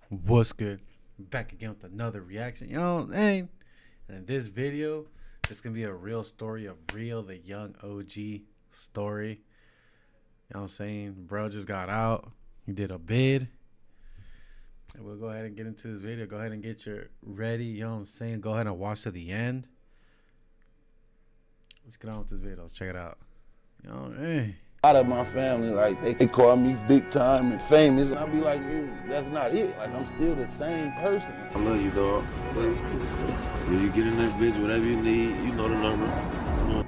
What's good? Back again with another reaction. Hey. And in this video, this gonna be a real story of Real, the young OG story. You know what I'm saying? Bro just got out. He did a bid. And we'll go ahead and get into this video. Go ahead and get your ready. You know what I'm saying? Go ahead and watch to the end. Let's get on with this video. Let's check it out. Hey. A lot of my family, like, they call me big time and famous. And I be like, that's not it. Like, I'm still the same person. I love you, dog. When you get in that bitch, whatever you need, you know the number.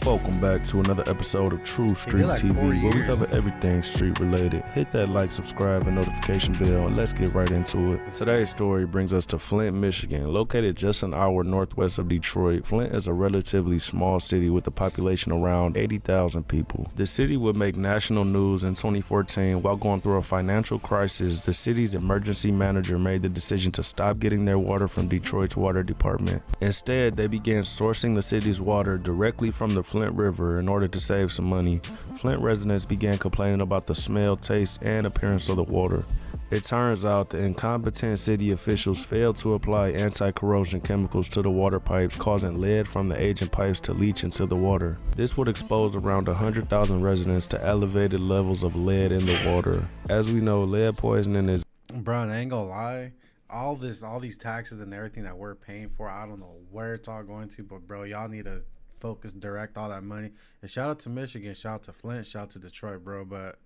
Welcome back to another episode of True Street TV, where we cover everything street related. Hit that like, subscribe, and notification bell, and let's get right into it. Today's story brings us to Flint, Michigan. Located just an hour northwest of Detroit, Flint is a relatively small city with a population around 80,000 people. The city would make national news in 2014 while going through a financial crisis. The city's emergency manager made the decision to stop getting their water from Detroit's water department. Instead, they began sourcing the city's water directly from the Flint River in order to save some money. Flint residents began complaining about the smell, taste, and appearance of the water. It turns out the incompetent city officials failed to apply anti-corrosion chemicals to the water pipes, causing lead from the aging pipes to leach into the water. This would expose around 100,000 residents to elevated levels of lead in the water. As we know, lead poisoning is... Bro, I ain't gonna lie. All these taxes and everything that we're paying for, I don't know where it's all going to, but bro, y'all need to focus, direct all that money. And shout out to Michigan, shout out to Flint, shout out to Detroit, bro. But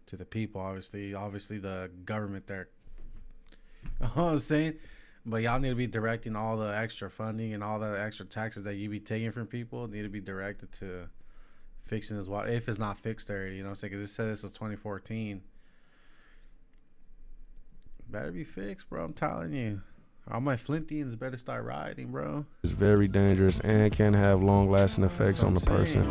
to the people, obviously the government there. You know what I'm saying? But y'all need to be directing all the extra funding and all the extra taxes that you be taking from people need to be directed to fixing this water, if it's not fixed already. You know what I'm saying? Because it said this was 2014. Better be fixed, bro. I'm telling you. All my Flintians better start riding, bro. It's very dangerous and can have long-lasting effects on the person.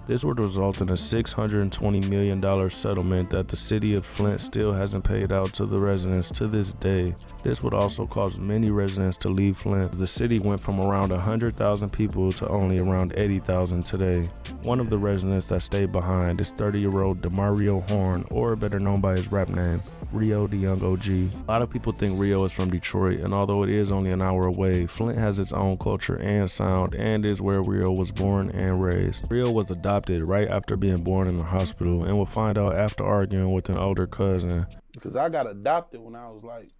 This would result in a $620 million settlement that the city of Flint still hasn't paid out to the residents to this day. This would also cause many residents to leave Flint. The city went from around 100,000 people to only around 80,000 today. One of the residents that stayed behind is 30-year-old Demario Horn, or better known by his rap name, Rio the Young OG. A lot of people think Rio is from Detroit, and although it is only an hour away, Flint has its own culture and sound, and is where Rio was born and raised. Rio was adopted right after being born in the hospital, and will find out after arguing with an older cousin. Because I got adopted when I was like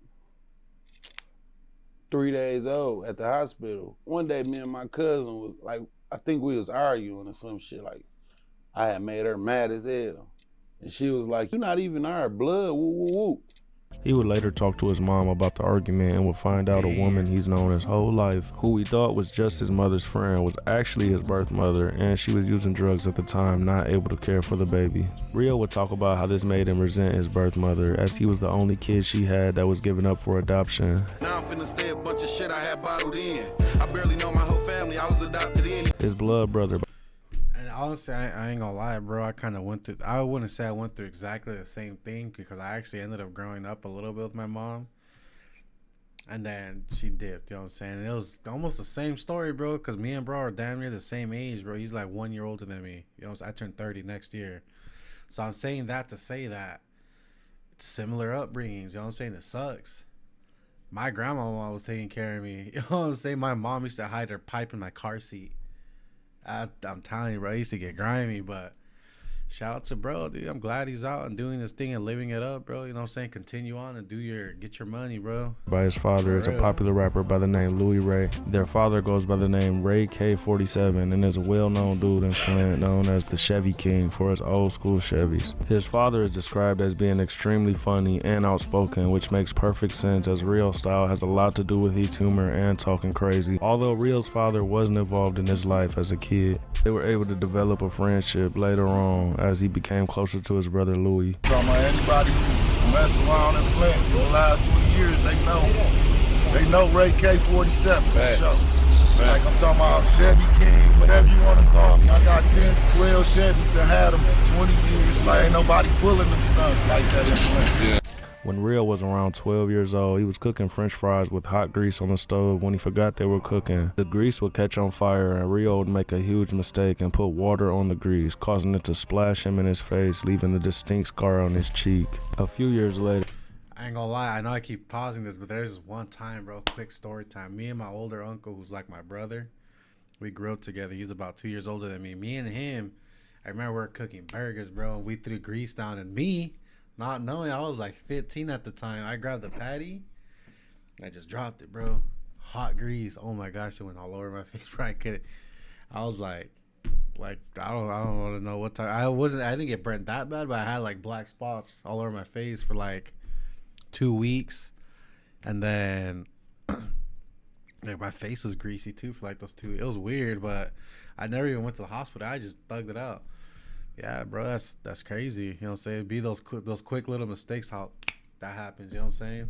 3 days old at the hospital. One day, me and my cousin was like, I think we was arguing or some shit. Like, I had made her mad as hell. And she was like, "You're not even our blood, woo, woo, woo." He would later talk to his mom about the argument and would find out a woman he's known his whole life, who he thought was just his mother's friend, was actually his birth mother, and she was using drugs at the time, not able to care for the baby. Rio would talk about how this made him resent his birth mother, as he was the only kid she had that was given up for adoption. Now I'm finna say a bunch of shit I had bottled in. I barely know my whole family, I was adopted in. His blood brother. And honestly, I ain't gonna lie, bro. I kind of went through. I wouldn't say I went through exactly the same thing, because I actually ended up growing up a little bit with my mom, and then she dipped. You know what I'm saying? And it was almost the same story, bro. Because me and bro are damn near the same age, bro. He's like 1 year older than me. You know, I turned 30 next year, so I'm saying that to say that it's similar upbringings. You know what I'm saying? It sucks. My grandma was taking care of me. You know what I'm saying? My mom used to hide her pipe in my car seat. I'm telling you, bro, I used to get grimy, but shout out to bro, dude. I'm glad he's out and doing this thing and living it up, bro. You know what I'm saying? Continue on and get your money, bro. By his father is a popular rapper by the name Louis Ray. Their father goes by the name Ray K47 and is a well-known dude in Flint known as the Chevy King for his old school Chevys. His father is described as being extremely funny and outspoken, which makes perfect sense as Rio's style has a lot to do with his humor and talking crazy. Although Rio's father wasn't involved in his life as a kid, they were able to develop a friendship later on as he became closer to his brother Louis. Talking about anybody who mess around in Flint for the last 20 years, they know Ray K47 for sure. Like I'm talking about Chevy King, whatever you want to call me. I got 10, 12 Chevys that had them for 20 years. Like ain't nobody pulling them stunts like that in Flint. Yeah. When Rio was around 12 years old, he was cooking french fries with hot grease on the stove. When he forgot they were cooking, the grease would catch on fire and Rio would make a huge mistake and put water on the grease, causing it to splash him in his face, leaving a distinct scar on his cheek. A few years later, I ain't gonna lie, I know I keep pausing this, but there's one time, bro, quick story time. Me and my older uncle, who's like my brother, we grew up together. He's about 2 years older than me. Me and him, I remember we were cooking burgers, bro, and we threw grease down, and me, not knowing, I was like 15 at the time, I grabbed the patty, I just dropped it, bro. Hot grease. Oh my gosh, it went all over my face, bro. I was like I don't want to know what time. I didn't get burnt that bad, but I had like black spots all over my face for like 2 weeks, and then like my face was greasy too for like those 2. It was weird, but I never even went to the hospital. I just thugged it out. Yeah, bro, that's crazy. You know what I'm saying? It'd be those quick little mistakes how that happens. You know what I'm saying?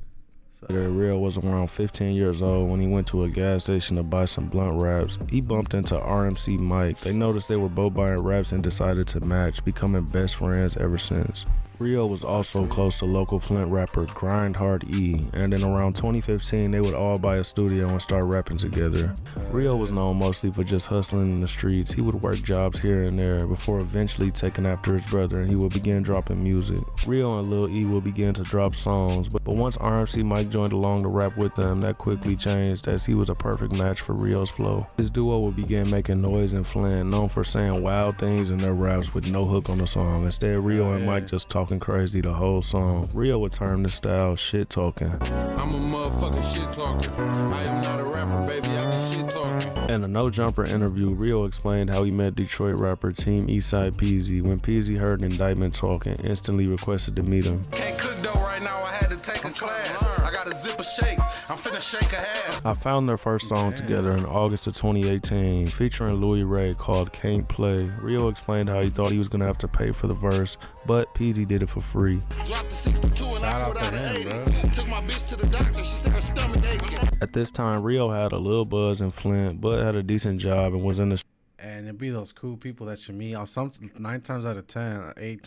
So. Rio was around 15 years old when he went to a gas station to buy some blunt wraps. He bumped into RMC Mike. They noticed they were both buying wraps and decided to match, becoming best friends ever since. Rio was also close to local Flint rapper Grind Hard E, and in around 2015 they would all buy a studio and start rapping together. Rio was known mostly for just hustling in the streets. He would work jobs here and there before eventually taking after his brother, and he would begin dropping music. Rio and Lil E would begin to drop songs, but once RMC Mike joined along to rap with them, that quickly changed as he was a perfect match for Rio's flow. His duo would begin making noise in Flint, known for saying wild things in their raps with no hook on the song. Instead, Rio and Mike just talking crazy the whole song. Rio would term this style shit talking. I'm a motherfucking shit talker. I am not a rapper, baby. I be shit talking. In a No Jumper interview, Rio explained how he met Detroit rapper Team Eastside Peasy. When Peasy heard Indictment talking, instantly requested to meet him. Can't cook though right now. I had to take a class. I got a zipper shake. I'm finna shake a half. I found their first song together in August of 2018, featuring Louis Ray, called Can't Play. Rio explained how he thought he was gonna have to pay for the verse, but Peasy did it for free. Dropped the 62 and Shout I out put to out an him, 80. bro. Took my bitch to the doctor. She said her stomach aching. At this time, Rio had a little buzz in Flint, but had a decent job and was in the And it'd be those cool people that you meet. On some 9 times out of 10, 9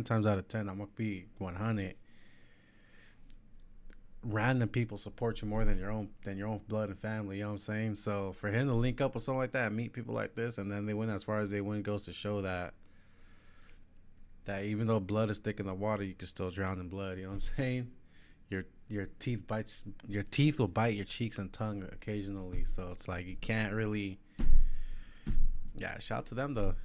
times out of 10, I'm gonna be 100. Random people support you more than your own blood and family. You know what I'm saying? So for him to link up with someone like that, meet people like this, and then they went as far as they went, goes to show that even though blood is thick in the water, you can still drown in blood. You know what I'm saying? Your teeth will bite your cheeks and tongue occasionally. So it's like you can't really. Yeah, shout out to them though.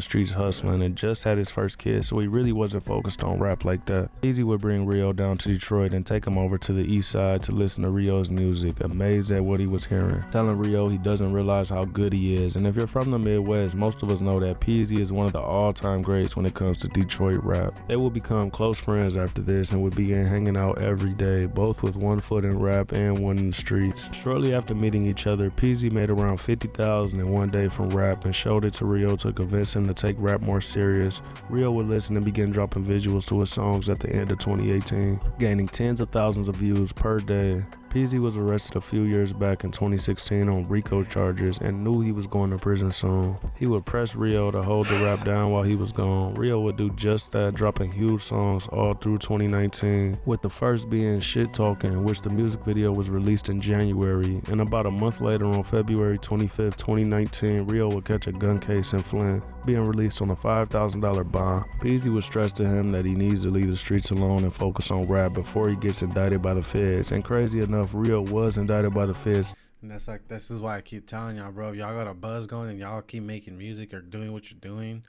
streets hustling and just had his first kid, so he really wasn't focused on rap like that. Easy would bring Rio down to Detroit and take him over to the east side to listen to Rio's music, amazed at what he was hearing, telling Rio he doesn't realize how good he is. And if you're from the Midwest, most of us know that Peasy is one of the all-time greats when it comes to Detroit rap. They would become close friends after this and would begin hanging out every day, both with one foot in rap and one in the streets. Shortly after meeting each other, Peasy made around $50,000 in one day from rap and showed it to Rio to convince him to take rap more serious. Rio would listen and begin dropping visuals to his songs at the end of 2018, gaining tens of thousands of views per day. Peasy was arrested a few years back in 2016 on RICO charges and knew he was going to prison soon. He would press Rio to hold the rap down while he was gone. Rio would do just that, dropping huge songs all through 2019, with the first being Shit Talking, in which the music video was released in January. And about a month later, on February 25th, 2019, Rio would catch a gun case in Flint, being released on a $5,000 bond. Peasy would stress to him that he needs to leave the streets alone and focus on rap before he gets indicted by the feds. And crazy enough, Rio was indicted by the feds. And this is why I keep telling y'all, bro, if y'all got a buzz going and y'all keep making music or doing what you're doing,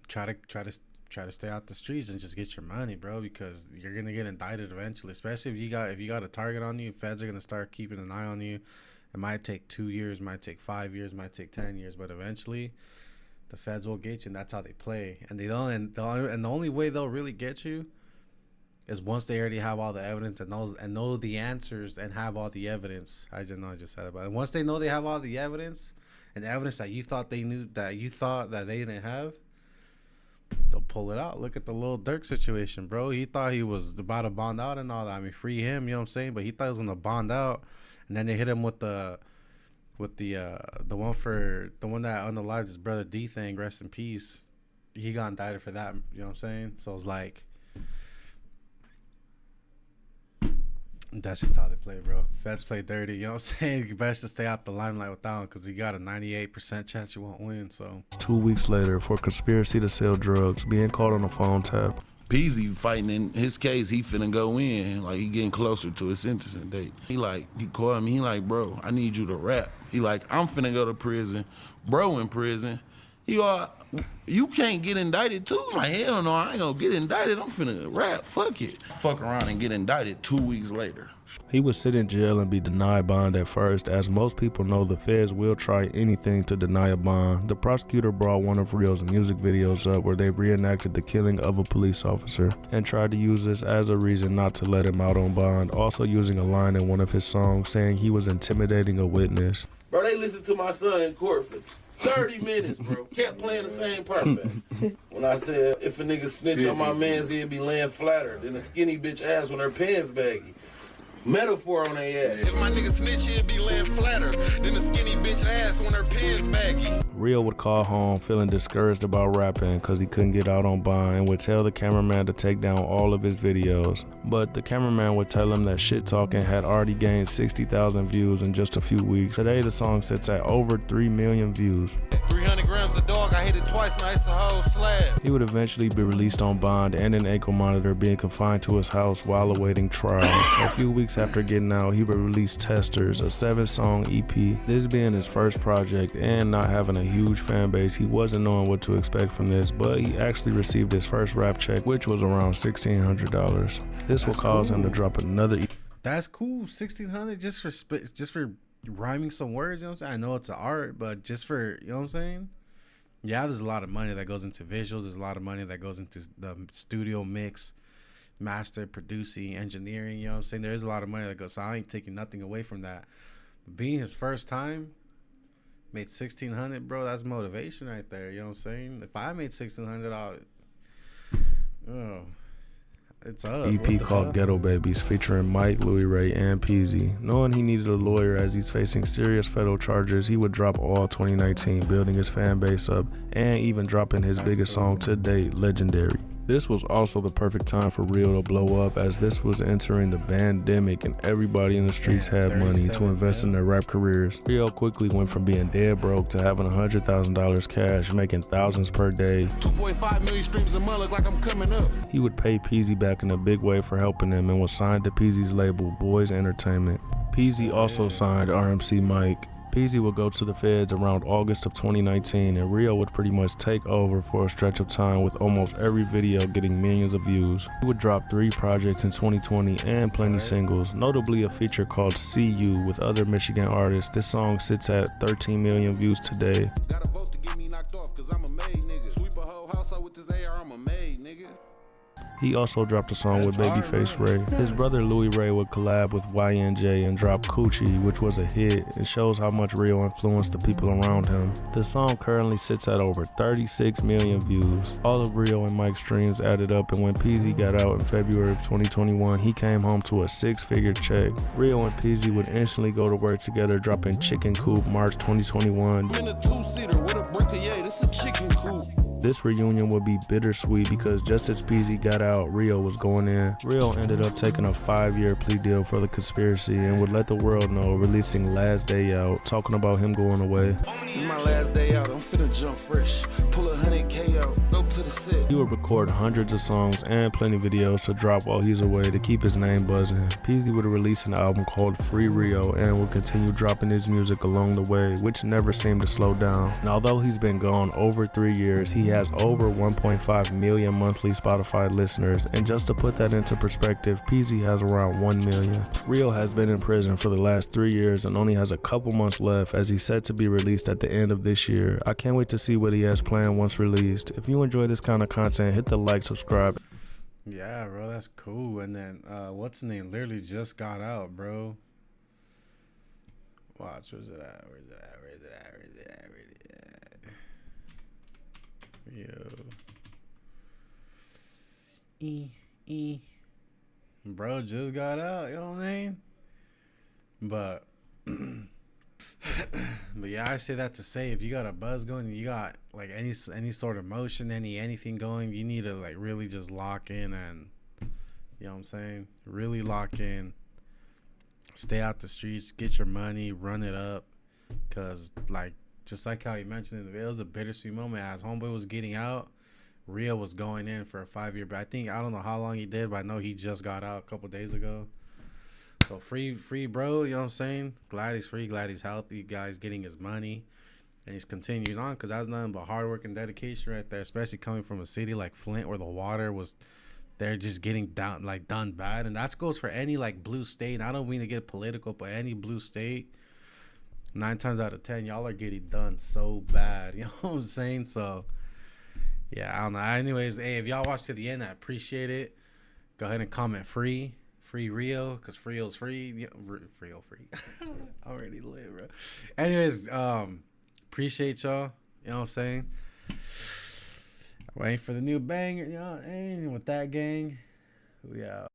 try to stay out the streets and just get your money, bro, because you're gonna get indicted eventually. Especially if you got a target on you, feds are gonna start keeping an eye on you. It might take 2 years, might take 5 years, might take 10 years, but eventually the feds will get you, and that's how they play. And the only way they'll really get you is once they already have all the evidence and know the answers and have all the evidence. I just said it, but once they know they have all the evidence and the evidence that you thought they knew, that you thought that they didn't have, they'll pull it out. Look at the Lil Durk situation, bro. He thought he was about to bond out and all that. I mean, free him, you know what I'm saying? But he thought he was gonna bond out, and then they hit him with the one that unalived his brother D thing. Rest in peace. He got indicted for that. You know what I'm saying? So it's like, That's just how they play, bro. Feds play dirty. You know what I'm saying? You best to stay out the limelight without them because you got a 98% chance you won't win. So 2 weeks later, for conspiracy to sell drugs, being caught on a phone tap. Peasy fighting in his case, he finna go in, like he getting closer to his sentencing date. He called me, he like, bro, I need you to rap. He like, I'm finna go to prison, bro in prison. He all, you can't get indicted too? I'm like, hell no, I ain't gonna get indicted, I'm finna rap, fuck it. Fuck around and get indicted 2 weeks later. He would sit in jail and be denied bond at first. As most people know, the feds will try anything to deny a bond. The prosecutor brought one of Real's music videos up where they reenacted the killing of a police officer and tried to use this as a reason not to let him out on bond, also using a line in one of his songs saying he was intimidating a witness. Bro, they listened to my son in court for 30 minutes, bro. Kept playing the same part back. When I said, if a nigga snitch on my man's, he'd be laying flatter than a skinny bitch ass when her pants baggy. Metaphor on their ass. If my nigga snitch, he'd be laying flatter than a skinny bitch ass when her pants baggy. Real would call home feeling discouraged about rapping because he couldn't get out on bond and would tell the cameraman to take down all of his videos. But the cameraman would tell him that Shit Talking had already gained 60,000 views in just a few weeks. Today the song sits at over 3 million views. 300 grams of dog, I hit it twice, now it's a whole slab. He would eventually be released on bond and an ankle monitor, being confined to his house while awaiting trial. A few weeks after getting out, he would release Testers, a 7-song EP. This being his first project and not having a huge fan base, he wasn't knowing what to expect from this, but he actually received his first rap check, which was around $1,600. This will cause him to drop another EP. that's cool. 1,600 just for rhyming some words. You know what I'm saying? I know it's an art, but just for, you know what I'm saying? Yeah, there's a lot of money that goes into visuals. There's a lot of money that goes into the studio mix, master, producing, engineering. You know what I'm saying? There is a lot of money that goes. So I ain't taking nothing away from that. But being his first time, made 1,600, bro. That's motivation right there. You know what I'm saying? If I made 1,600, it's up. EP called Ghetto Babies, featuring Mike, Louis Ray, and Peasy. Knowing he needed a lawyer as he's facing serious federal charges, he would drop all 2019, building his fan base up and even dropping his biggest song to date, Legendary. This was also the perfect time for Real to blow up, as this was entering the pandemic and everybody in the streets had money to invest in their rap careers. Real quickly went from being dead broke to having $100,000 cash, making thousands per day. 2.5 million streams a month, look like I'm coming up. He would pay Peasy back in a big way for helping him and was signed to Peasy's label, Boys Entertainment. Peasy also signed RMC Mike. Peasy would go to the feds around August of 2019, and Rio would pretty much take over for a stretch of time, with almost every video getting millions of views. He would drop 3 projects in 2020 and plenty singles, notably a feature called See You with other Michigan artists. This song sits at 13 million views today. Gotta vote to get me knocked off, cause I'm a made nigga. Sweep a whole house out with this AR, I'm a made nigga. He also dropped a song with Babyface Ray. His brother Louis Ray would collab with YNJ and drop Coochie, which was a hit. It shows how much Rio influenced the people around him. The song currently sits at over 36 million views. All of Rio and Mike's streams added up, and when Peasy got out in February of 2021, he came home to a 6-figure check. Rio and Peasy would instantly go to work together, dropping Chicken Coop March 2021. I'm in a 2-seater with a brick of yay, this a chicken coop. This reunion would be bittersweet because just as Peasy got out, Rio was going in. Rio ended up taking a 5-year plea deal for the conspiracy and would let the world know, releasing Last Day Out, talking about him going away. This is my last day out, I'm finna jump fresh. Pull 100K out, go to the set. He would record hundreds of songs and plenty of videos to drop while he's away to keep his name buzzing. Peasy would release an album called Free Rio and would continue dropping his music along the way, which never seemed to slow down. And although he's been gone over 3 years, he has over 1.5 million monthly Spotify listeners, and just to put that into perspective, Peasy has around 1 million. Rio has been in prison for the last 3 years and only has a couple months left, as he's set to be released at the end of this year. I can't wait to see what he has planned once released. If you enjoy this kind of content, hit the like, subscribe. Yeah, bro, that's cool. And then what's his name literally just got out, bro. Watch, where's it at? Yo. Bro just got out, you know what I mean? But but yeah, I say that to say, if you got a buzz going, you got like any sort of motion, anything going, you need to like really just lock in, and you know what I'm saying, really lock in Stay out the streets, get your money, run it up, cause like just like how he mentioned in the video, it was a bittersweet moment. As homeboy was getting out, Rio was going in for a 5-year. But I don't know how long he did, but I know he just got out a couple days ago. So free, bro. You know what I'm saying? Glad he's free. Glad he's healthy. Guy's getting his money, and he's continuing on because that's nothing but hard work and dedication right there. Especially coming from a city like Flint, where the water was, they're just getting done bad, and that goes for any like blue state. And I don't mean to get political, but any blue state, 9 times out of 10, y'all are getting done so bad. You know what I'm saying? So yeah, I don't know. Anyways, hey, if y'all watch to the end, I appreciate it. Go ahead and comment free Rio, because Rio's free. Yeah, Rio free. I already live, bro. Anyways, appreciate y'all. You know what I'm saying? Waiting for the new banger, you know. And with that gang, we out.